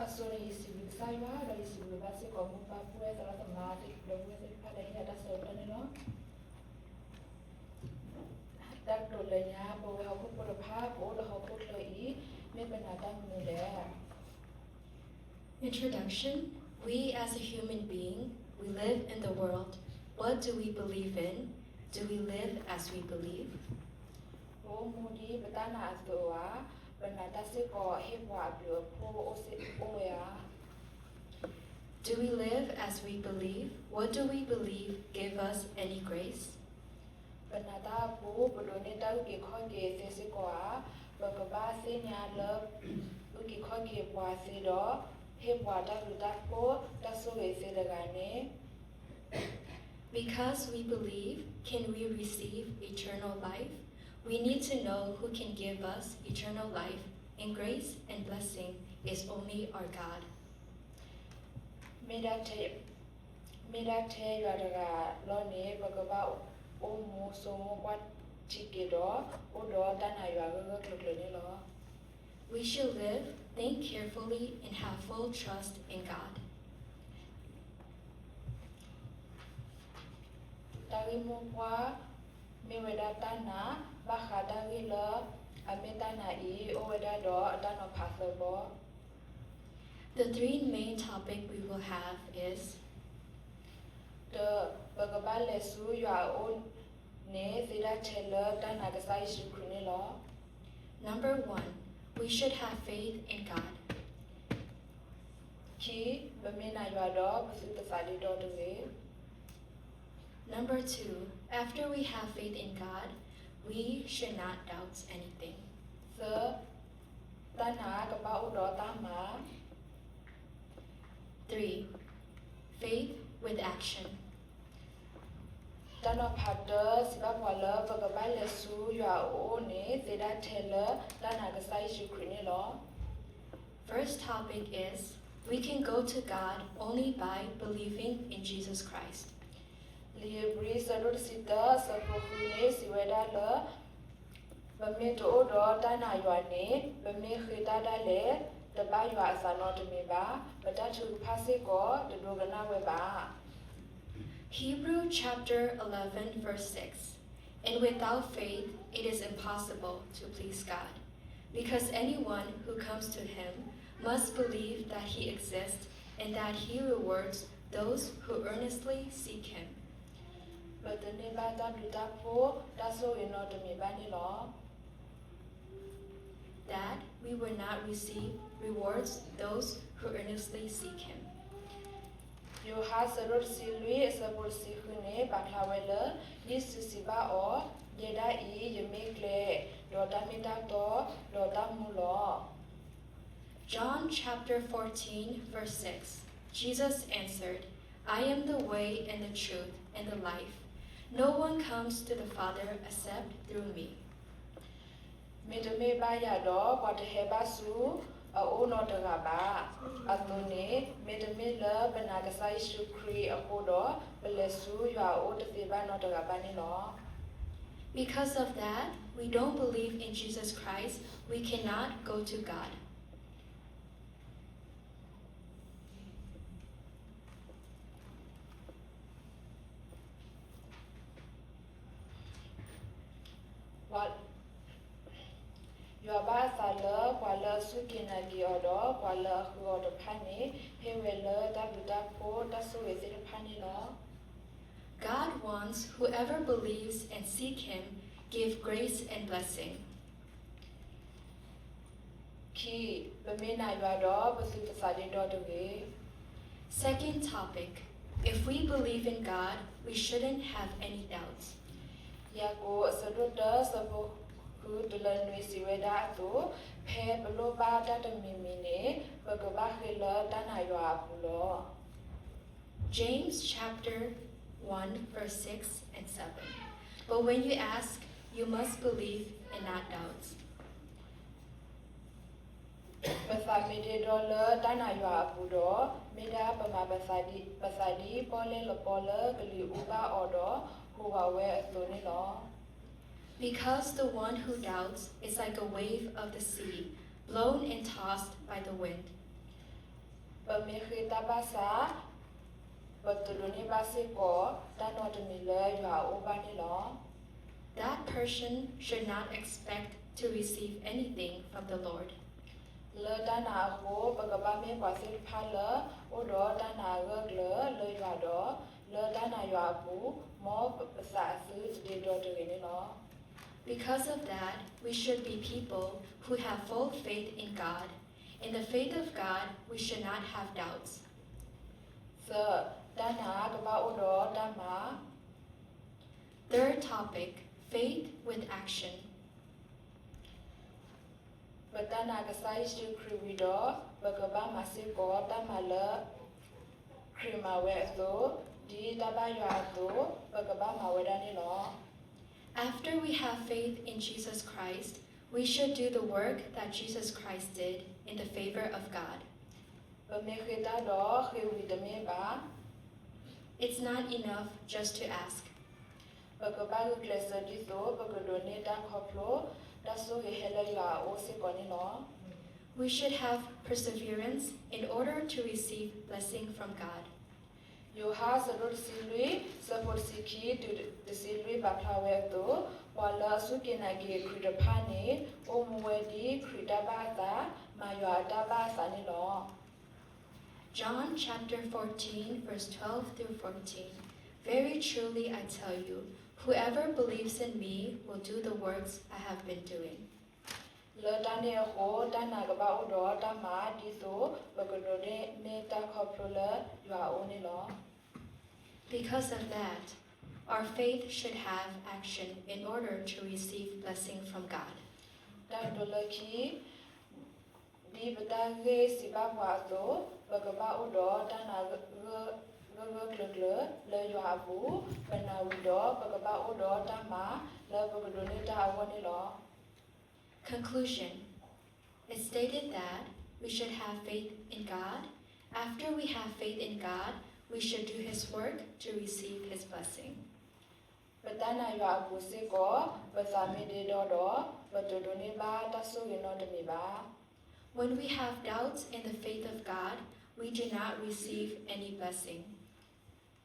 Asuri sibi saiwa dari sibi basi komu papue salah temati dobu sibi pada ini ada sopan ini loh. Tak dolenya bahwa aku berapa bahwa aku lagi me penata muda. Introduction. We as a human being, we live in the world. What do we believe in? Do we live as we believe? Oh mudi betana asdoa penata seko hewa bio po oya. Do we live as we believe? What do we believe give us any grace? Penata po bedone tahu ke kau ke seko a berkebas senya lep uki kau ke puasi do hewa tahu tak po tak suwe sedagane. Because we believe, can we receive eternal life? We need to know who can give us eternal life, and grace and blessing is only our God. Medate yadaga lone bagaba omu somu wat chikedo odo dana yaga klokle lo. We should live, think carefully, and have full trust in God. Tari mukwa meweda tana bakha tari lo ametana I oweda do dano pasabo. The three main topics we will have is The bagaba lesu ya on ne sida chela dana kasai shukune lo. number 1, we should have faith in God. Ki bamena yado busu tasadi do de. Number 2, after we have faith in God, we should not doubt anything. Sir Tana kapa udo tama 3, faith with action. Tana pada sebab wala bagabai lesu ya one tidak tela tana kasai syukrine lo. First topic is we can go to God only by believing in Jesus Christ. Libri sadut sita sabuhune siweda le bami to odo tana yuane bami khita dale teba yu asano temiba batatu pasiko de dogana weba. Hebrew chapter 11 verse 6. And without faith it is impossible to please God, because anyone who comes to him must believe that he exists and that he rewards those who earnestly seek him. Batene bata dutapo taso ino temiba ni lo. That we will not receive rewards those who earnestly seek him. Yo ha sarur silui sabur sihune baklawele yisusiba o yeda I yemekle dota mitato dota mulo. John chapter 14 verse 6. Jesus answered, I am the way and the truth and the life. No one comes to the Father except through me. Medeme baya do kwateheba su o no dagaba atone medeme le benagasa shukri akodo belesu ya o tefeba no dagaba ni lo. Because of that, we don't believe in Jesus Christ. We cannot go to God. What Yoba sala kwala sukina gi odo kwala huodo pani hewele dabuda po tasu ezir pani lo. God wants whoever believes and seek him give grace and blessing. Ki bamena yodo basu tasadi do de. Second topic, if we believe in God, we shouldn't have any doubts. Yago saduda sabu ku dulanui siweda tu pe beloba data mimine bagaba hila dana yo apulo. James chapter 1 verse 6 and 7. But when you ask, you must believe and not doubt. Basa mede dola dana yo apudo meda bama basadi pole lo pole geli uba odo huwa we asoni lo. Because the one who doubts is like a wave of the sea, blown and tossed by the wind. But me Tabasa, but the Lunibasiko, that not me le, you are open law. That person should not expect to receive anything from the Lord. Le dana ho, Bagabame Basil Pala, or dana le, le yado, le dana yabu, more sasu, the daughter in law. Because of that, we should be people who have full faith in God. In the faith of God, we should not have doubts. Sir, dana gaba odo dama. Third topic, faith with action. Batana gasai stu kriwido, bagaba masiko damala krimawezo, di dabayazo, bagaba mawedani law. After we have faith in Jesus Christ, we should do the work that Jesus Christ did in the favor of God. Bamekita do khiwidameba, It's not enough just to ask. bagaba glesa diso, bagadone da koplo, daso hehela ya o sikoni law. We should have perseverance in order to receive blessing from God. You have a silly, support siki to the silly baklaweto, while la sukinagi kridapani, o muedi kridabata, mayuadaba sanilo. John chapter 14, verse 12 through 14. Very truly I tell you, whoever believes in me will do the works I have been doing. Le dane ho, danagaba udo, dama, diso, bagadone, neta coprula, you are only law. Because of that, our faith should have action in order to receive blessing from God. Dandolaki, di badage sibawazo, bagaba udo, danaga le yuabu, banawido, bagaba udo, dama, le bagadone da awani law. Conclusion. It stated that we should have faith in God. After we have faith in God, we should do His work to receive His blessing. Batana yuabu siko, basami de dodo, batodone ba, taso yinodami ba. When we have doubts in the faith of God, we do not receive any blessing.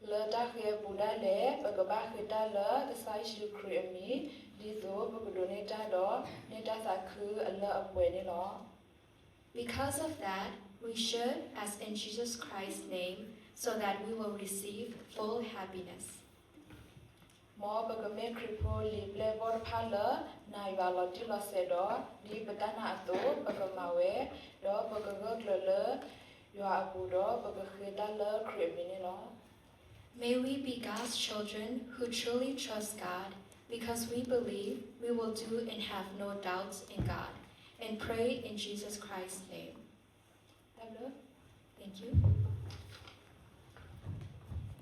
Le dakhye buda le, bagaba khita le, kasai shu kriyami, diso, bagadone da do, neta saku, alla apweni law. Because of that, we should, as in Jesus Christ's name, so that we will receive full happiness. Mo bagame kripo lible bor pala, na yualo tilo sedo, di batana ato, bagamawe, do bagagok le, yuabu do, bagakhita le, kriyami law. May we be God's children who truly trust God, because we believe we will do and have no doubts in God, and pray in Jesus Christ's name. Hello? Thank you.